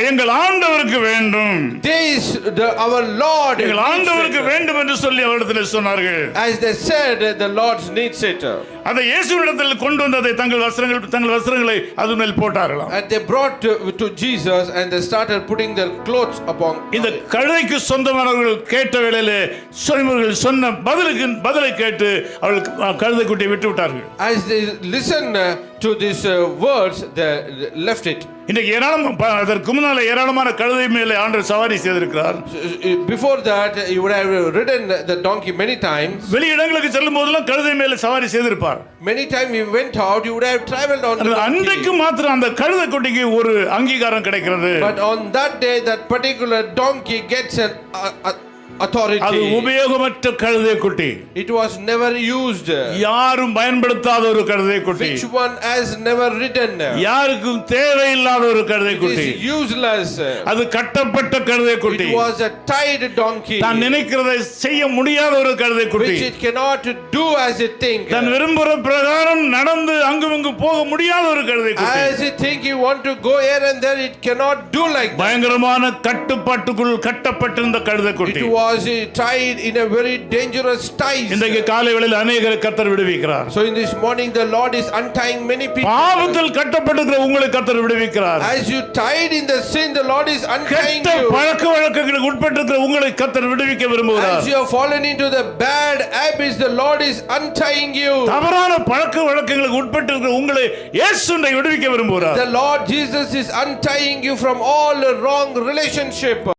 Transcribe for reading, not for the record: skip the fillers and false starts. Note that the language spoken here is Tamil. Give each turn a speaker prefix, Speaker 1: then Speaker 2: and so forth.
Speaker 1: எங்கள் ஆண்டவருக்கு வேண்டும்,
Speaker 2: our Lord
Speaker 1: எங்கள்
Speaker 2: needs
Speaker 1: ஆண்டவருக்கு
Speaker 2: it.
Speaker 1: வேண்டும் என்று சொல்லி அவரிடத்தில் சொன்னார்கள்.
Speaker 2: As they said, the Lord needs it.
Speaker 1: அதை இயேசுவிடத்தில் கொண்டு வந்ததை தங்கள் வஸ்திரங்களை அது மேல் போட்டார்களாம்.
Speaker 2: And they brought to Jesus and they started putting their clothes upon.
Speaker 1: இந்த கழுதைக்கு சொந்தமானவர்கள் கேட்ட வேளையிலே சொன்னவர்கள் சொன்ன பதிலை கேட்டு அவர்கள் கழுதை குட்டியை விட்டு விட்டார்கள்.
Speaker 2: As they listened to these words, they left it.
Speaker 1: இன்றைக்கு அதற்கு முன்னால ஏராளமான கழுதை மேலே ஆண்டவர் சவாரி செய்திருக்கிறார்.
Speaker 2: Before that, you would have ridden the donkey many times.
Speaker 1: வெளியிடங்களுக்கு செல்லும் போதெல்லாம் கழுதை மேலே சவாரி செய்திருப்பார்.
Speaker 2: Many times we went out, you would have traveled on the donkey.
Speaker 1: அன்றைக்கு மாத்திரம் அந்த கழுதை குட்டிக்கு ஒரு அங்கீகாரம் கிடைக்கிறது.
Speaker 2: But on that day, that particular donkey gets an authority.
Speaker 1: அது உபயோகமற்ற கழுதை குட்டி.
Speaker 2: It was never used.
Speaker 1: யாரும் பயன்படுத்தாத ஒரு கழுதை குட்டி.
Speaker 2: Which one has never ridden?
Speaker 1: யாருக்கும் தேவையில்லாத ஒரு கழுதை குட்டி.
Speaker 2: It is useless.
Speaker 1: அது கட்டப்பட்ட கழுதை குட்டி.
Speaker 2: It was a tied donkey.
Speaker 1: தான் நினைக்கிறதை செய்ய முடியாத ஒரு கழுதை குட்டி.
Speaker 2: Which it cannot do as it think.
Speaker 1: தன் விரும்புகிற பிரகாரம் நடந்து அங்குமிங்கு போக முடியாத ஒரு கழுதை குட்டி.
Speaker 2: As it think you want to go here and there, it cannot do like that.
Speaker 1: பயங்கரமான கட்டுப்பாட்டுக்குள் கட்டப்பட்டிருந்த கழுதை குட்டி.
Speaker 2: It was tied in a very dangerous ties.
Speaker 1: இன்றைக்கு காலை வேளையில் அநேகரை கர்த்தர் விடுவிக்கிறார்.
Speaker 2: So in this morning the Lord is untying many people.
Speaker 1: பாவத்தில் கட்டப்பட்டிருக்கிற உங்களை கர்த்தர் விடுவிக்கிறார்.
Speaker 2: As you tied in the sin, the Lord is untying
Speaker 1: கெட்ட
Speaker 2: you.
Speaker 1: பழக்கவழக்கங்களுக்கு உட்பட்டிருக்கிற உங்களை கர்த்தர் விடுவிக்க விரும்புகிறார்.
Speaker 2: As you have fallen into the bad habits, the Lord is untying you.
Speaker 1: தவறான பழக்கவழக்கங்களுக்கு உட்பட்டிருக்கிற உங்களை இயேசுவை விடுவிக்க விரும்புகிறார்.
Speaker 2: The Lord Jesus is untying you from all wrong relationship.